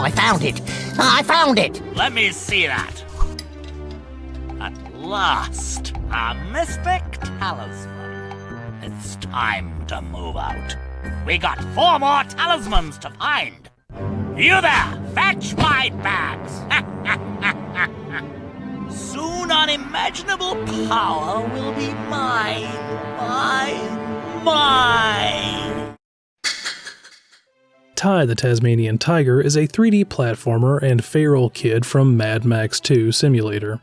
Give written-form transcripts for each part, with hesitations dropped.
I found it! I found it! Let me see that. At last, a mystic talisman. It's time to move out. We got 4 more talismans to find. You there, fetch my bags. Soon unimaginable power will be mine. Mine. Ty the Tasmanian Tiger is a 3D platformer and feral kid from Mad Max 2 Simulator.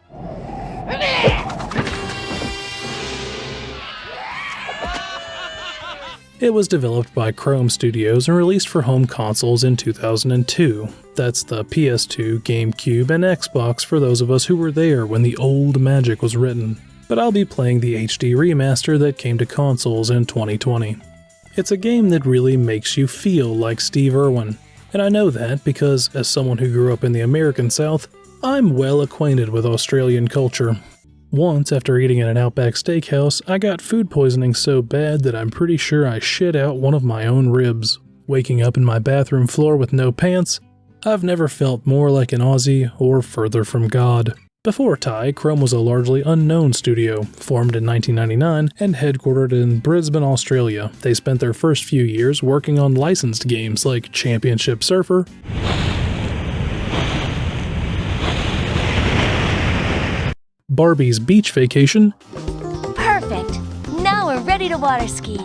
It was developed by Chrome Studios and released for home consoles in 2002. That's the PS2, GameCube, and Xbox for those of us who were there when the old magic was written. But I'll be playing the HD remaster that came to consoles in 2020. It's a game that really makes you feel like Steve Irwin, and I know that because, as someone who grew up in the American South, I'm well acquainted with Australian culture. Once, after eating at an Outback Steakhouse, I got food poisoning so bad that I'm pretty sure I shit out one of my own ribs. Waking up in my bathroom floor with no pants, I've never felt more like an Aussie or further from God. Before Ty, Chrome was a largely unknown studio, formed in 1999 and headquartered in Brisbane, Australia. They spent their first few years working on licensed games like Championship Surfer, Barbie's Beach Vacation, Perfect! Now we're ready to water ski.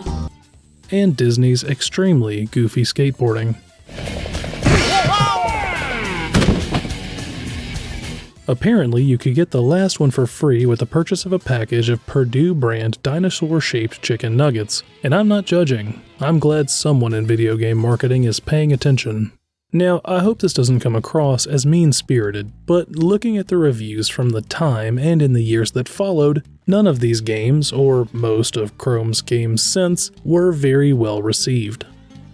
and Disney's extremely goofy skateboarding. Apparently, you could get the last one for free with the purchase of a package of Purdue brand dinosaur-shaped chicken nuggets. And I'm not judging. I'm glad someone in video game marketing is paying attention. Now, I hope this doesn't come across as mean-spirited, but looking at the reviews from the time and in the years that followed, none of these games, or most of Chrome's games since, were very well received.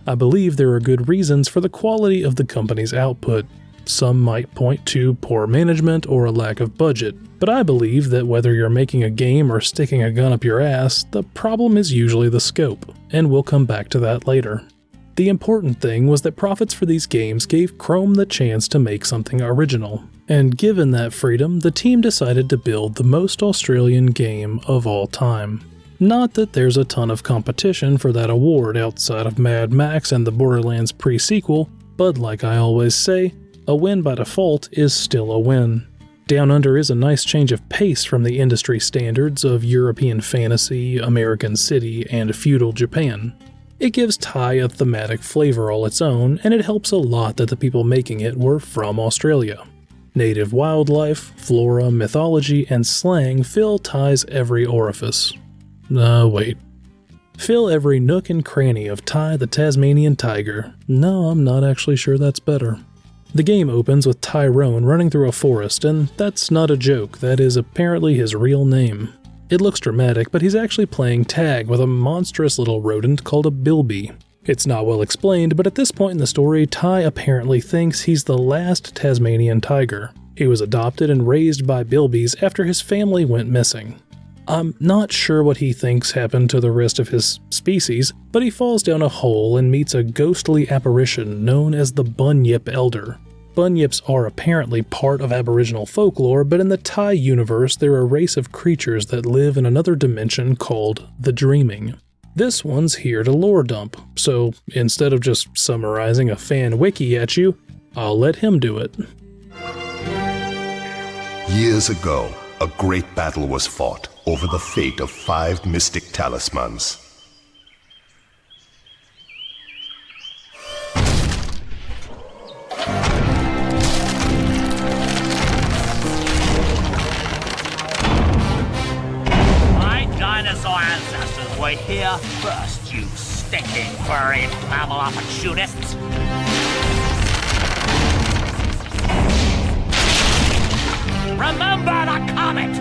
I believe there are good reasons for the quality of the company's output. Some might point to poor management or a lack of budget, but I believe that whether you're making a game or sticking a gun up your ass, the problem is usually the scope, and we'll come back to that later. The important thing was that profits for these games gave Chrome the chance to make something original, and given that freedom, the team decided to build the most Australian game of all time. Not that there's a ton of competition for that award outside of Mad Max and the Borderlands pre-sequel, but like I always say, a win by default is still a win. Down Under is a nice change of pace from the industry standards of European fantasy, American city, and feudal Japan. It gives Ty a thematic flavor all its own, and it helps a lot that the people making it were from Australia. Native wildlife, flora, mythology, and slang fill Ty's every orifice. Fill every nook and cranny of Ty the Tasmanian Tiger. No, I'm not actually sure that's better. The game opens with Tyrone running through a forest, and that's not a joke, that is apparently his real name. It looks dramatic, but he's actually playing tag with a monstrous little rodent called a bilby. It's not well explained, but at this point in the story, Ty apparently thinks he's the last Tasmanian tiger. He was adopted and raised by bilbies after his family went missing. I'm not sure what he thinks happened to the rest of his species, but he falls down a hole and meets a ghostly apparition known as the Bunyip Elder. Bunyips are apparently part of Aboriginal folklore, but in the Thai universe they're a race of creatures that live in another dimension called the Dreaming. This one's here to lore dump, so instead of just summarizing a fan wiki at you, I'll let him do it. Years ago, a great battle was fought over the fate of 5 mystic talismans. My dinosaur ancestors were here first, you stinking furry mammal opportunists. Remember the comet!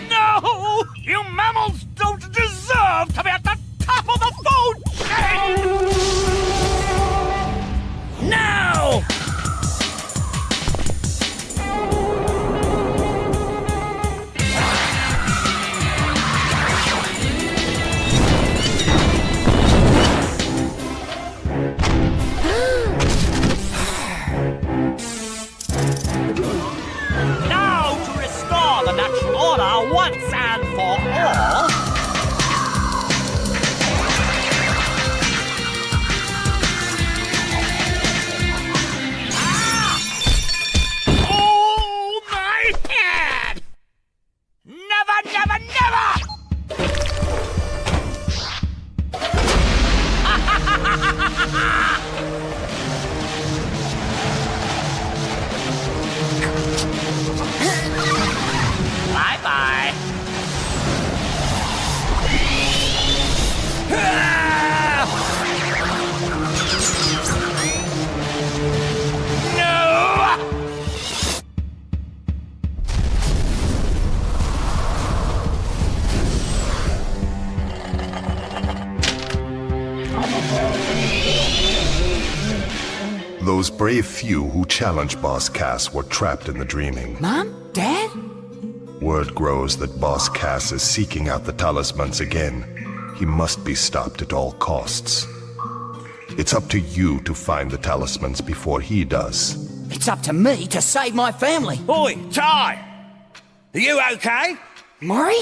No! You mammals don't deserve to be at the top of the food chain! No! once and for all. Oh, my head! Never, never, never! Bye-bye. No! Those brave few who challenged Boss Cass were trapped in the dreaming. Mom? Dad? Word grows that Boss Cass is seeking out the talismans again. He must be stopped at all costs. It's up to you to find the talismans before he does. It's up to me to save my family. Oi, Ty! Are you okay? Maury?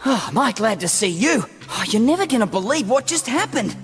Oh, am I glad to see you. Oh, you're never gonna believe what just happened.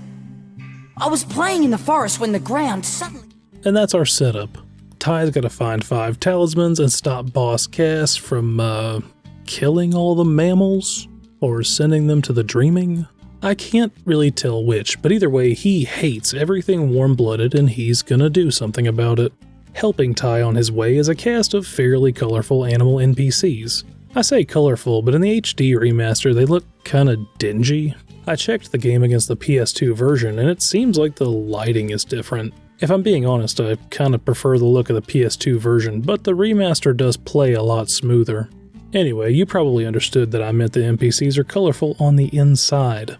I was playing in the forest when the ground suddenly... And that's our setup. Ty's gotta find 5 talismans and stop Boss Cass from, killing all the mammals? Or sending them to the dreaming? I can't really tell which, but either way, he hates everything warm-blooded and he's gonna do something about it. Helping Ty on his way is a cast of fairly colorful animal NPCs. I say colorful, but in the HD remaster they look kinda dingy. I checked the game against the PS2 version and it seems like the lighting is different. If I'm being honest, I kinda prefer the look of the PS2 version, but the remaster does play a lot smoother. Anyway, you probably understood that I meant the NPCs are colorful on the inside.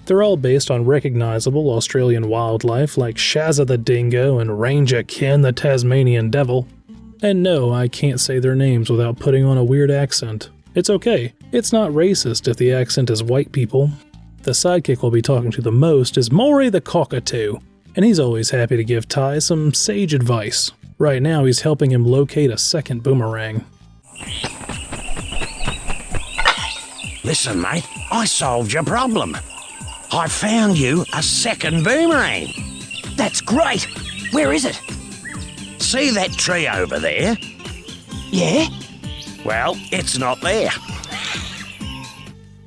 They're all based on recognizable Australian wildlife like Shazza the Dingo and Ranger Ken the Tasmanian Devil. And no, I can't say their names without putting on a weird accent. It's okay. It's not racist if the accent is white people. The sidekick we'll be talking to the most is Maury the Cockatoo, and he's always happy to give Ty some sage advice. Right now he's helping him locate a second boomerang. Listen, mate, I solved your problem. I found you a second boomerang. That's great! Where is it? See that tree over there? Yeah? Well, it's not there.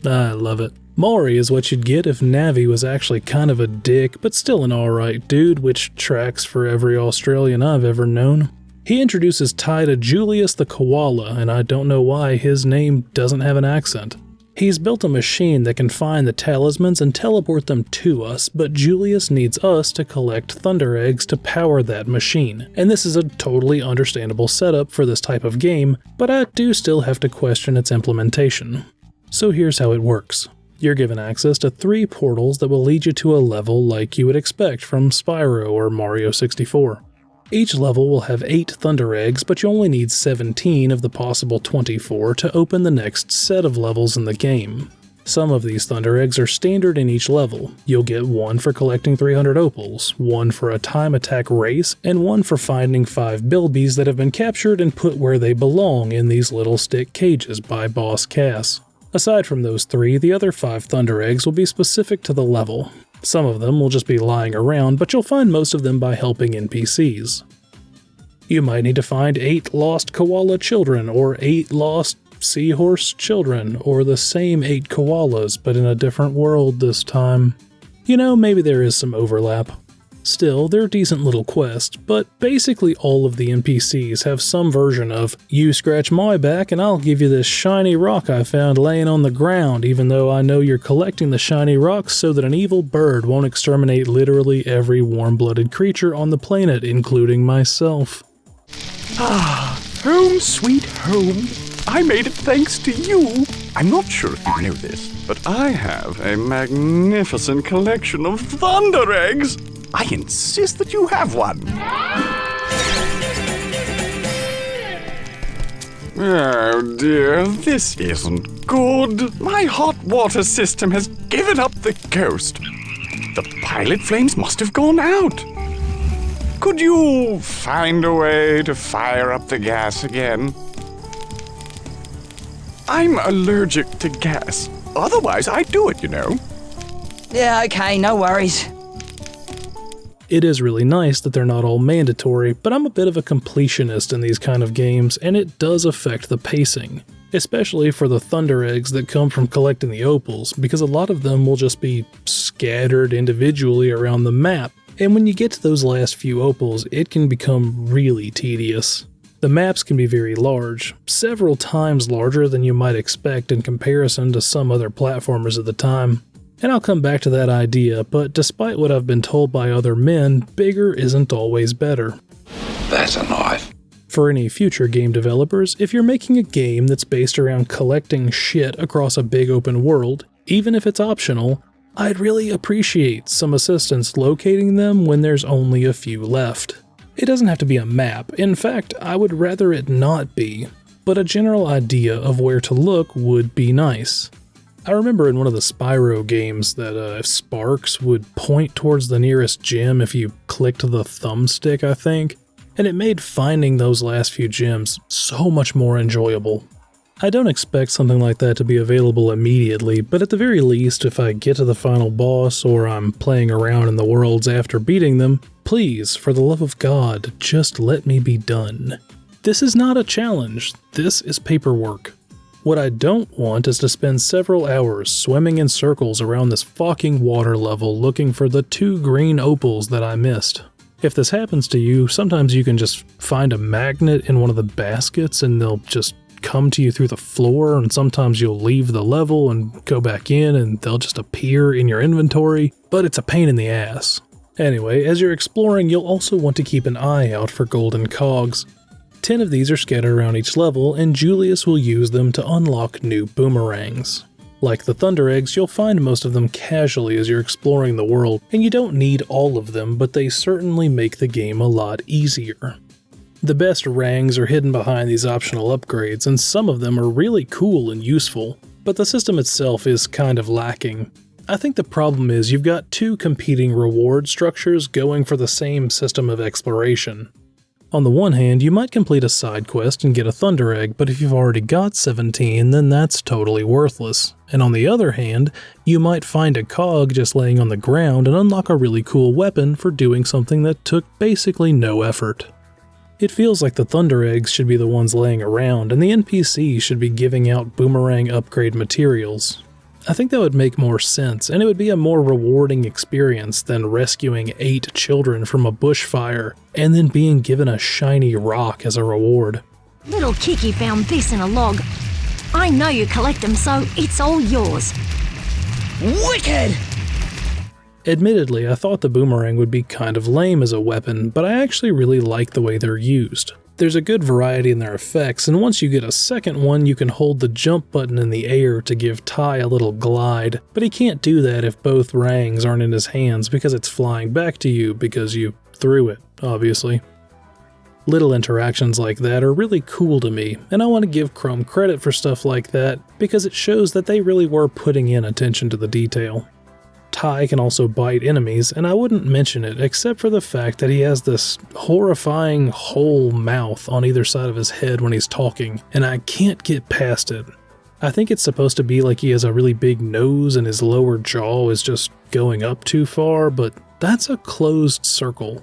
I love it. Maury is what you'd get if Navi was actually kind of a dick, but still an alright dude, which tracks for every Australian I've ever known. He introduces Ty to Julius the Koala, and I don't know why his name doesn't have an accent. He's built a machine that can find the talismans and teleport them to us, but Julius needs us to collect Thunder Eggs to power that machine, and this is a totally understandable setup for this type of game, but I do still have to question its implementation. So here's how it works. You're given access to 3 portals that will lead you to a level like you would expect from Spyro or Mario 64. Each level will have 8 Thunder Eggs, but you only need 17 of the possible 24 to open the next set of levels in the game. Some of these Thunder Eggs are standard in each level. You'll get 1 for collecting 300 opals, 1 for a time attack race, and 1 for finding 5 bilbies that have been captured and put where they belong in these little stick cages by Boss Cass. Aside from those 3, the other 5 Thunder Eggs will be specific to the level. Some of them will just be lying around, but you'll find most of them by helping NPCs. You might need to find 8 lost koala children, or 8 lost seahorse children, or the same 8 koalas, but in a different world this time. You know, maybe there is some overlap. Still, they're decent little quests, but basically all of the NPCs have some version of, you scratch my back and I'll give you this shiny rock I found laying on the ground, even though I know you're collecting the shiny rocks so that an evil bird won't exterminate literally every warm-blooded creature on the planet, including myself. Ah, home sweet home. I made it thanks to you. I'm not sure if you know this, but I have a magnificent collection of Thunder Eggs. I insist that you have one. Oh dear, this isn't good. My hot water system has given up the ghost. The pilot flames must have gone out. Could you find a way to fire up the gas again? I'm allergic to gas. Otherwise, I'd do it, you know. Yeah, okay, no worries. It is really nice that they're not all mandatory, but I'm a bit of a completionist in these kind of games, and it does affect the pacing. Especially for the Thunder Eggs that come from collecting the opals, because a lot of them will just be scattered individually around the map, and when you get to those last few opals, it can become really tedious. The maps can be very large, several times larger than you might expect in comparison to some other platformers at the time. And I'll come back to that idea, but despite what I've been told by other men, bigger isn't always better. That's a knife. For any future game developers, if you're making a game that's based around collecting shit across a big open world, even if it's optional, I'd really appreciate some assistance locating them when there's only a few left. It doesn't have to be a map, in fact, I would rather it not be, but a general idea of where to look would be nice. I remember in one of the Spyro games that sparks would point towards the nearest gem if you clicked the thumbstick, I think, and it made finding those last few gems so much more enjoyable. I don't expect something like that to be available immediately, but at the very least, if I get to the final boss or I'm playing around in the worlds after beating them, please, for the love of God, just let me be done. This is not a challenge, this is paperwork. What I don't want is to spend several hours swimming in circles around this fucking water level looking for the 2 green opals that I missed. If this happens to you, sometimes you can just find a magnet in one of the baskets and they'll just come to you through the floor, and sometimes you'll leave the level and go back in and they'll just appear in your inventory, but it's a pain in the ass. Anyway, as you're exploring, you'll also want to keep an eye out for golden cogs. 10 of these are scattered around each level, and Julius will use them to unlock new boomerangs. Like the Thunder Eggs, you'll find most of them casually as you're exploring the world, and you don't need all of them, but they certainly make the game a lot easier. The best rangs are hidden behind these optional upgrades, and some of them are really cool and useful, but the system itself is kind of lacking. I think the problem is you've got 2 competing reward structures going for the same system of exploration. On the one hand, you might complete a side quest and get a Thunder Egg, but if you've already got 17, then that's totally worthless. And on the other hand, you might find a cog just laying on the ground and unlock a really cool weapon for doing something that took basically no effort. It feels like the Thunder Eggs should be the ones laying around, and the NPCs should be giving out boomerang upgrade materials. I think that would make more sense, and it would be a more rewarding experience than rescuing 8 children from a bushfire and then being given a shiny rock as a reward. Little Kiki found this in a log. I know you collect them, so it's all yours. Wicked! Admittedly, I thought the boomerang would be kind of lame as a weapon, but I actually really like the way they're used. There's a good variety in their effects, and once you get a second one, you can hold the jump button in the air to give Ty a little glide, but he can't do that if both rangs aren't in his hands because it's flying back to you because you threw it, obviously. Little interactions like that are really cool to me, and I want to give Chrome credit for stuff like that because it shows that they really were putting in attention to the detail. Ty can also bite enemies, and I wouldn't mention it except for the fact that he has this horrifying whole mouth on either side of his head when he's talking, and I can't get past it. I think it's supposed to be like he has a really big nose and his lower jaw is just going up too far, but that's a closed circle.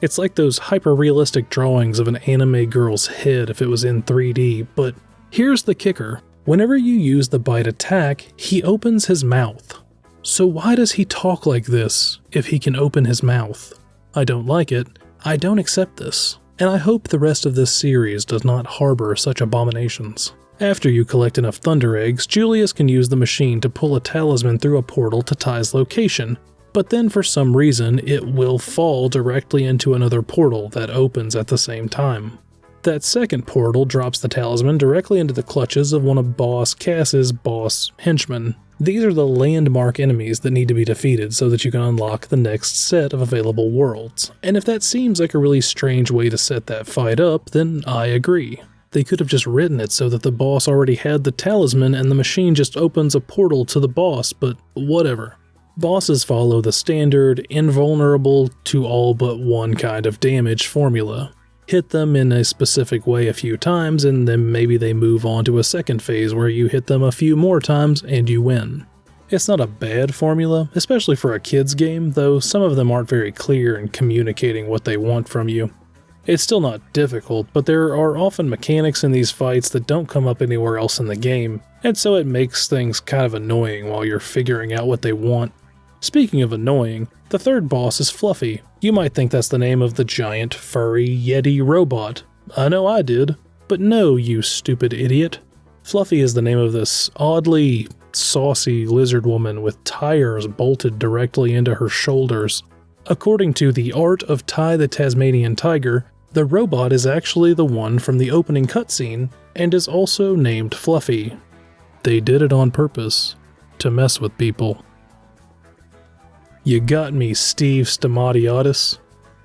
It's like those hyper-realistic drawings of an anime girl's head if it was in 3D, but here's the kicker. Whenever you use the bite attack, he opens his mouth. So why does he talk like this if he can open his mouth? I don't like it, I don't accept this, and I hope the rest of this series does not harbor such abominations. After you collect enough Thunder Eggs, Julius can use the machine to pull a talisman through a portal to Ty's location, but then for some reason it will fall directly into another portal that opens at the same time. That second portal drops the talisman directly into the clutches of one of Boss Cass's boss henchmen. These are the landmark enemies that need to be defeated so that you can unlock the next set of available worlds. And if that seems like a really strange way to set that fight up, then I agree. They could have just written it so that the boss already had the talisman and the machine just opens a portal to the boss, but whatever. Bosses follow the standard, invulnerable to all but one kind of damage formula. hit them in a specific way a few times, and then maybe they move on to a second phase where you hit them a few more times and you win. It's not a bad formula, especially for a kid's game, though some of them aren't very clear in communicating what they want from you. It's still not difficult, but there are often mechanics in these fights that don't come up anywhere else in the game, and so it makes things kind of annoying while you're figuring out what they want. Speaking of annoying, the third boss is Fluffy. You might think that's the name of the giant, furry, yeti robot. I know I did. But no, you stupid idiot. Fluffy is the name of this oddly saucy lizard woman with tires bolted directly into her shoulders. According to the art of Ty the Tasmanian Tiger, the robot is actually the one from the opening cutscene and is also named Fluffy. They did it on purpose, to mess with people. You got me, Steve Stamatiadis.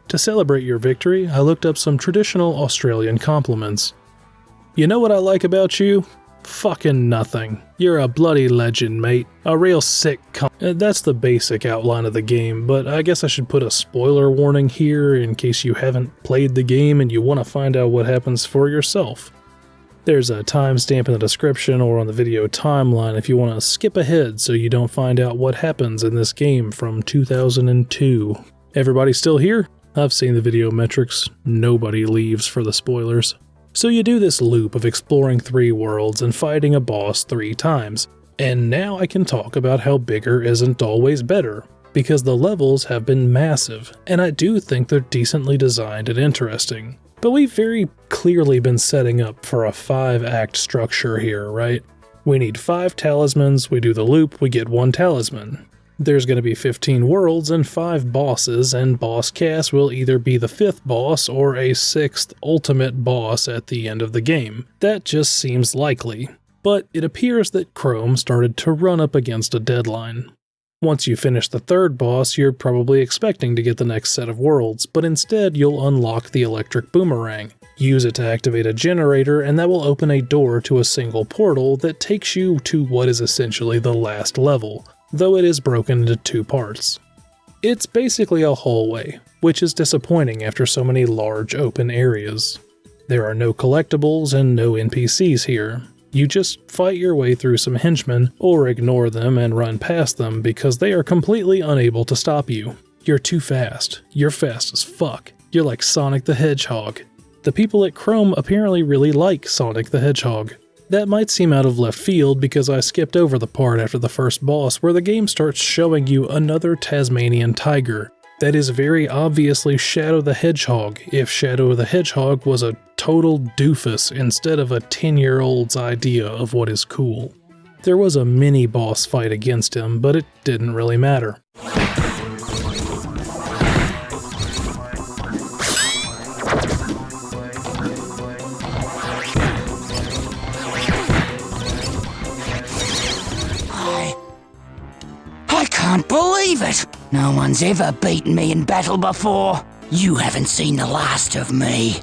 To celebrate your victory, I looked up some traditional Australian compliments. You know what I like about you? Fucking nothing. You're a bloody legend, mate. A real sick That's the basic outline of the game, but I guess I should put a spoiler warning here in case you haven't played the game and you want to find out what happens for yourself. There's a timestamp in the description or on the video timeline if you want to skip ahead so you don't find out what happens in this game from 2002. Everybody still here? I've seen the video metrics. Nobody leaves for the spoilers. So you do this loop of exploring 3 worlds and fighting a boss 3 times. And now I can talk about how bigger isn't always better, because the levels have been massive, and I do think they're decently designed and interesting. But we've very clearly been setting up for a 5-act structure here, right? We need 5 talismans, we do the loop, we get 1 talisman. There's going to be 15 worlds and 5 bosses, and Boss Cass will either be the 5th boss or a 6th ultimate boss at the end of the game. That just seems likely. But it appears that Chrome started to run up against a deadline. Once you finish the 3rd boss, you're probably expecting to get the next set of worlds, but instead you'll unlock the electric boomerang. Use it to activate a generator, and that will open a door to a single portal that takes you to what is essentially the last level, though it is broken into 2 parts. It's basically a hallway, which is disappointing after so many large open areas. There are no collectibles and no NPCs here. You just fight your way through some henchmen, or ignore them and run past them because they are completely unable to stop you. You're too fast. You're fast as fuck. You're like Sonic the Hedgehog. The people at Chrome apparently really like Sonic the Hedgehog. That might seem out of left field because I skipped over the part after the first boss where the game starts showing you another Tasmanian tiger. That is very obviously Shadow the Hedgehog, if Shadow the Hedgehog was a total doofus instead of a 10-year-old's idea of what is cool. There was a mini-boss fight against him, but it didn't really matter. I can't believe it! No one's ever beaten me in battle before. You haven't seen the last of me.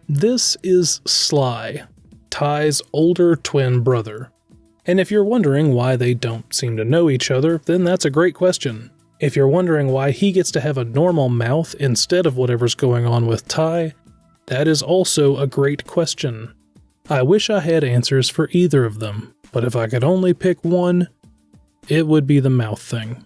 This is Sly, Ty's older twin brother. And if you're wondering why they don't seem to know each other, then that's a great question. If you're wondering why he gets to have a normal mouth instead of whatever's going on with Ty, that is also a great question. I wish I had answers for either of them, but if I could only pick one, it would be the mouth thing.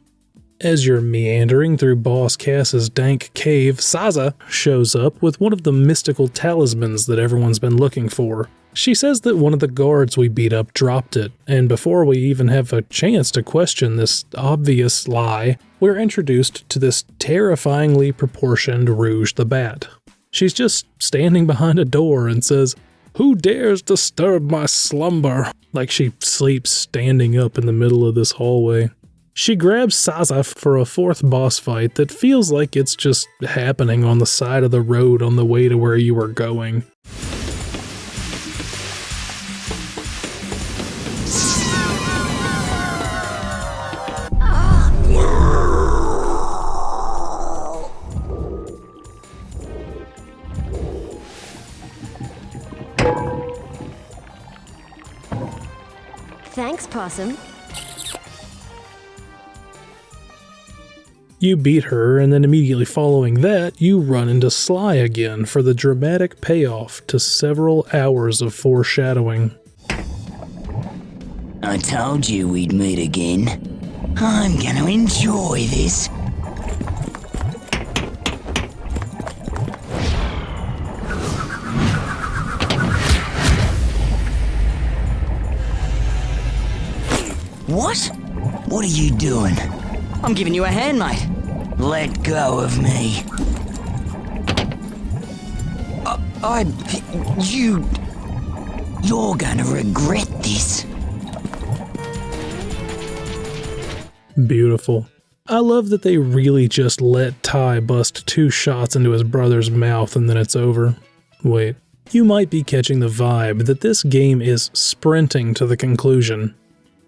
As you're meandering through Boss Cass's dank cave, Saza shows up with one of the mystical talismans that everyone's been looking for. She says that one of the guards we beat up dropped it, and before we even have a chance to question this obvious lie, we're introduced to this terrifyingly proportioned Rouge the Bat. She's just standing behind a door and says, "Who dares disturb my slumber?" Like she sleeps standing up in the middle of this hallway. She grabs Saza for a 4th boss fight that feels like it's just happening on the side of the road on the way to where you were going. Thank Thanks, Possum. You beat her, and then immediately following that, you run into Sly again for the dramatic payoff to several hours of foreshadowing. I told you we'd meet again. I'm gonna enjoy this. What? What are you doing? I'm giving you a hand, mate. Let go of me. You're gonna regret this. Beautiful. I love that they really just let Ty bust 2 shots into his brother's mouth and then it's over. Wait, you might be catching the vibe that this game is sprinting to the conclusion.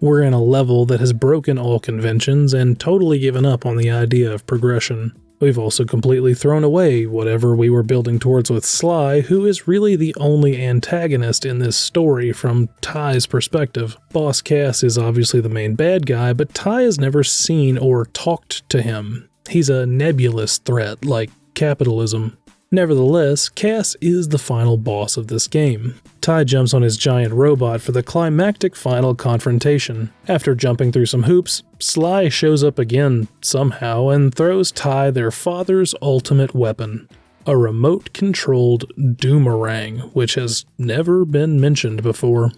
We're in a level that has broken all conventions and totally given up on the idea of progression. We've also completely thrown away whatever we were building towards with Sly, who is really the only antagonist in this story from Ty's perspective. Boss Cass is obviously the main bad guy, but Ty has never seen or talked to him. He's a nebulous threat, like capitalism. Nevertheless, Cass is the final boss of this game. Ty jumps on his giant robot for the climactic final confrontation. After jumping through some hoops, Sly shows up again somehow and throws Ty their father's ultimate weapon, a remote-controlled doomerang, which has never been mentioned before.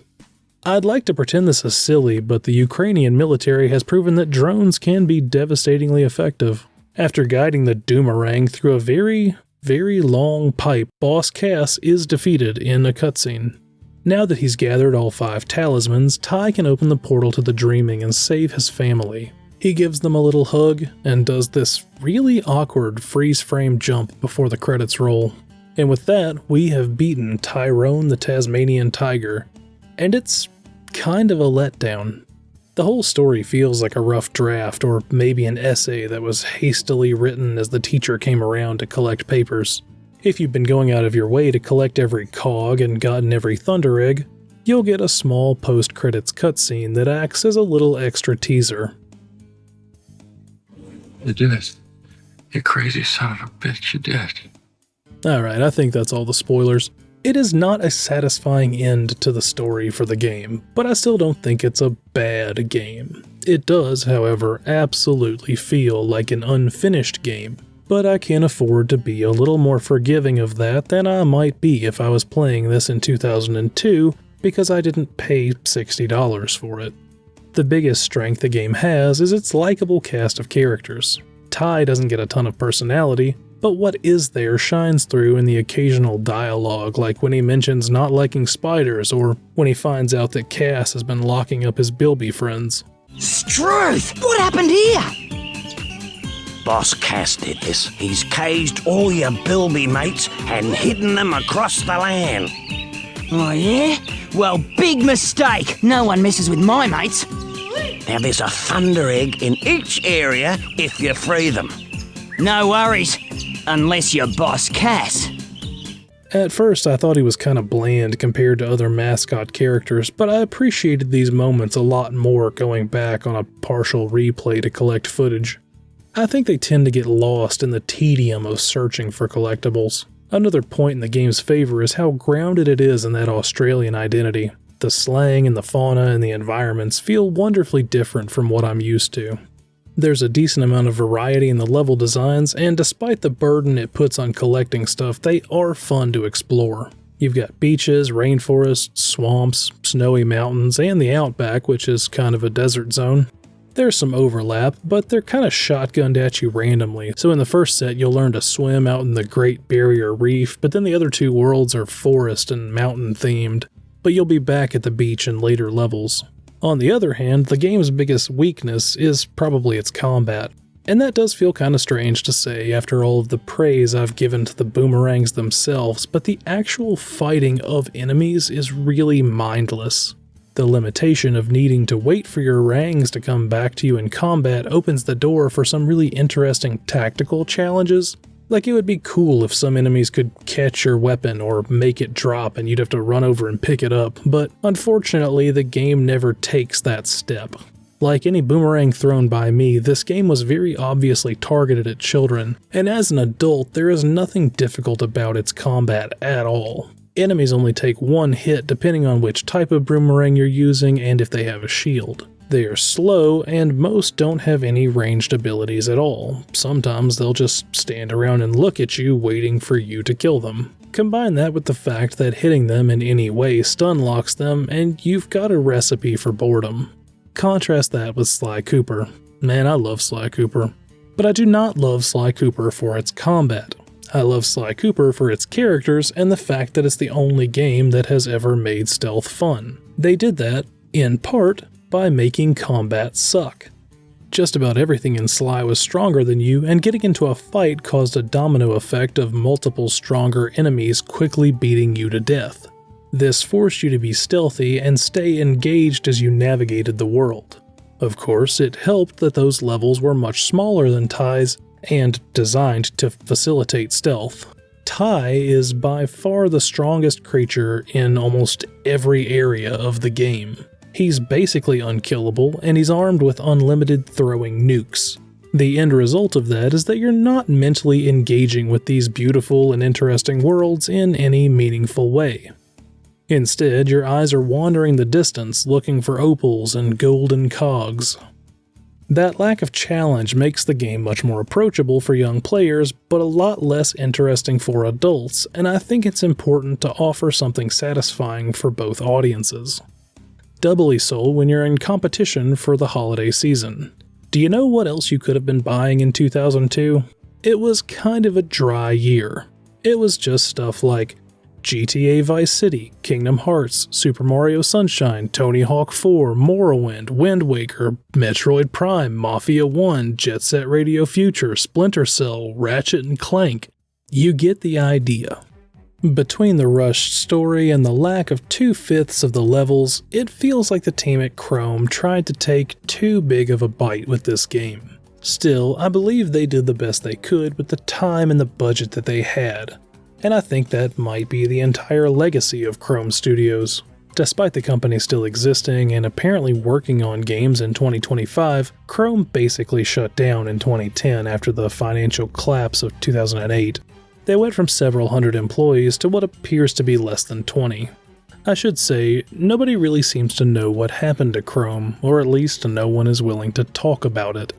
I'd like to pretend this is silly, but the Ukrainian military has proven that drones can be devastatingly effective. After guiding the doomerang through a very long pipe, Boss Cass is defeated in a cutscene. Now that he's gathered all 5 talismans, Ty can open the portal to the Dreaming and save his family. He gives them a little hug and does this really awkward freeze-frame jump before the credits roll. And with that, we have beaten Tyrone the Tasmanian Tiger. And it's kind of a letdown. The whole story feels like a rough draft, or maybe an essay that was hastily written as the teacher came around to collect papers. If you've been going out of your way to collect every cog and gotten every Thunder Egg, you'll get a small post-credits cutscene that acts as a little extra teaser. You did it. You crazy son of a bitch, you did. Alright, I think that's all the spoilers. It is not a satisfying end to the story for the game, but I still don't think it's a bad game. It does, however, absolutely feel like an unfinished game, but I can afford to be a little more forgiving of that than I might be if I was playing this in 2002 because I didn't pay $60 for it. The biggest strength the game has is its likable cast of characters. Ty doesn't get a ton of personality, but what is there shines through in the occasional dialogue, like when he mentions not liking spiders or when he finds out that Cass has been locking up his Bilby friends. Struth! What happened here? Boss Cass did this. He's caged all your Bilby mates and hidden them across the land. Oh yeah? Well, big mistake. No one messes with my mates. Now there's a Thunder Egg in each area if you free them. No worries. Unless you're Boss Cass. At first I thought he was kind of bland compared to other mascot characters, but I appreciated these moments a lot more going back on a partial replay to collect footage. I think they tend to get lost in the tedium of searching for collectibles. Another point in the game's favor is how grounded it is in that Australian identity. The slang and the fauna and the environments feel wonderfully different from what I'm used to. There's a decent amount of variety in the level designs, and despite the burden it puts on collecting stuff, they are fun to explore. You've got beaches, rainforests, swamps, snowy mountains, and the outback, which is kind of a desert zone. There's some overlap, but they're kind of shotgunned at you randomly, so in the first set you'll learn to swim out in the Great Barrier Reef, but then the other 2 worlds are forest and mountain themed, but you'll be back at the beach in later levels. On the other hand, the game's biggest weakness is probably its combat, and that does feel kinda strange to say after all of the praise I've given to the boomerangs themselves, but the actual fighting of enemies is really mindless. The limitation of needing to wait for your rangs to come back to you in combat opens the door for some really interesting tactical challenges, Like, it would be cool if some enemies could catch your weapon or make it drop and you'd have to run over and pick it up, but unfortunately the game never takes that step. Like any boomerang thrown by me, this game was very obviously targeted at children, and as an adult there is nothing difficult about its combat at all. Enemies only take one hit depending on which type of boomerang you're using and if they have a shield. They are slow, and most don't have any ranged abilities at all. Sometimes they'll just stand around and look at you, waiting for you to kill them. Combine that with the fact that hitting them in any way stun locks them, and you've got a recipe for boredom. Contrast that with Sly Cooper. Man, I love Sly Cooper. But I do not love Sly Cooper for its combat. I love Sly Cooper for its characters and the fact that it's the only game that has ever made stealth fun. They did that, in part, by making combat suck. Just about everything in Sly was stronger than you, and getting into a fight caused a domino effect of multiple stronger enemies quickly beating you to death. This forced you to be stealthy and stay engaged as you navigated the world. Of course, it helped that those levels were much smaller than Ty's and designed to facilitate stealth. Ty is by far the strongest creature in almost every area of the game. He's basically unkillable, and he's armed with unlimited throwing nukes. The end result of that is that you're not mentally engaging with these beautiful and interesting worlds in any meaningful way. Instead, your eyes are wandering the distance looking for opals and golden cogs. That lack of challenge makes the game much more approachable for young players, but a lot less interesting for adults, and I think it's important to offer something satisfying for both audiences. Doubly so when you're in competition for the holiday season. Do you know what else you could have been buying in 2002? It was kind of a dry year. It was just stuff like GTA Vice City, Kingdom Hearts, Super Mario Sunshine, Tony Hawk 4, Morrowind, Wind Waker, Metroid Prime, Mafia 1, Jet Set Radio Future, Splinter Cell, Ratchet and Clank. You get the idea. Between the rushed story and the lack of 2/5 of the levels, it feels like the team at Chrome tried to take too big of a bite with this game. Still, I believe they did the best they could with the time and the budget that they had, and I think that might be the entire legacy of Chrome Studios. Despite the company still existing and apparently working on games in 2025, Chrome basically shut down in 2010 after the financial collapse of 2008. They went from several hundred employees to what appears to be less than 20. I should say, nobody really seems to know what happened to Chrome, or at least no one is willing to talk about it.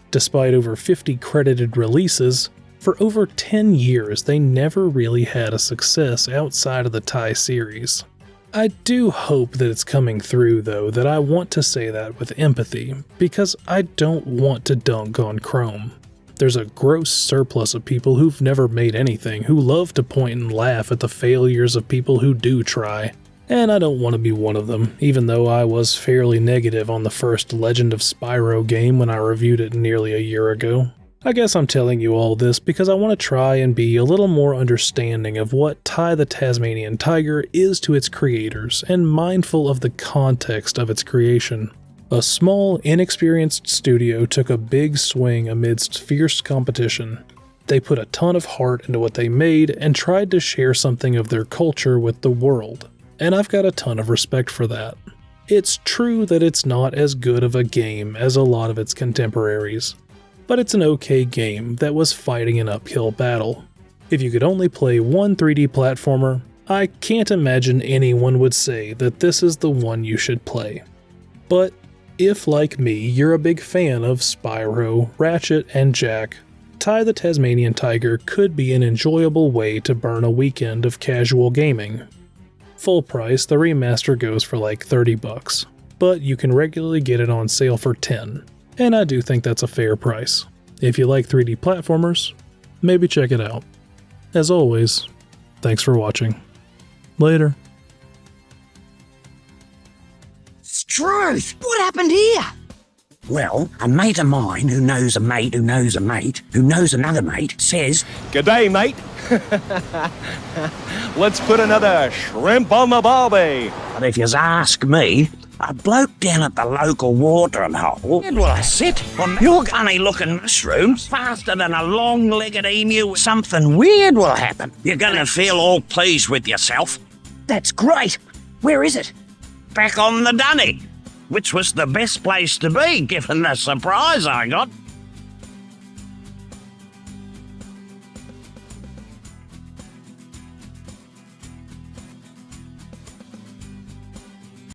Despite over 50 credited releases, for over 10 years they never really had a success outside of the Ty series. I do hope that it's coming through though, that I want to say that with empathy, because I don't want to dunk on Chrome. There's a gross surplus of people who've never made anything, who love to point and laugh at the failures of people who do try. And I don't want to be one of them, even though I was fairly negative on the first Legend of Spyro game when I reviewed it nearly a year ago. I guess I'm telling you all this because I want to try and be a little more understanding of what Ty the Tasmanian Tiger is to its creators, and mindful of the context of its creation. A small, inexperienced studio took a big swing amidst fierce competition. They put a ton of heart into what they made and tried to share something of their culture with the world, and I've got a ton of respect for that. It's true that it's not as good of a game as a lot of its contemporaries, but it's an okay game that was fighting an uphill battle. If you could only play one 3D platformer, I can't imagine anyone would say that this is the one you should play. But if, like me, you're a big fan of Spyro, Ratchet, and Jak, Ty the Tasmanian Tiger could be an enjoyable way to burn a weekend of casual gaming. Full price, the remaster goes for like $30, but you can regularly get it on sale for $10, and I do think that's a fair price. If you like 3D platformers, maybe check it out. As always, thanks for watching. Later. Struth, what happened here? Well, a mate of mine who knows a mate who knows a mate who knows another mate says, "G'day, mate. Let's put another shrimp on the barbie." But if you ask me, A bloke down at the local watering hole will sit on your gunny-looking mushrooms faster than a long-legged emu. Something weird will happen. You're gonna feel all pleased with yourself. That's great. Where is it? Back on the dunny, which was the best place to be given the surprise I got.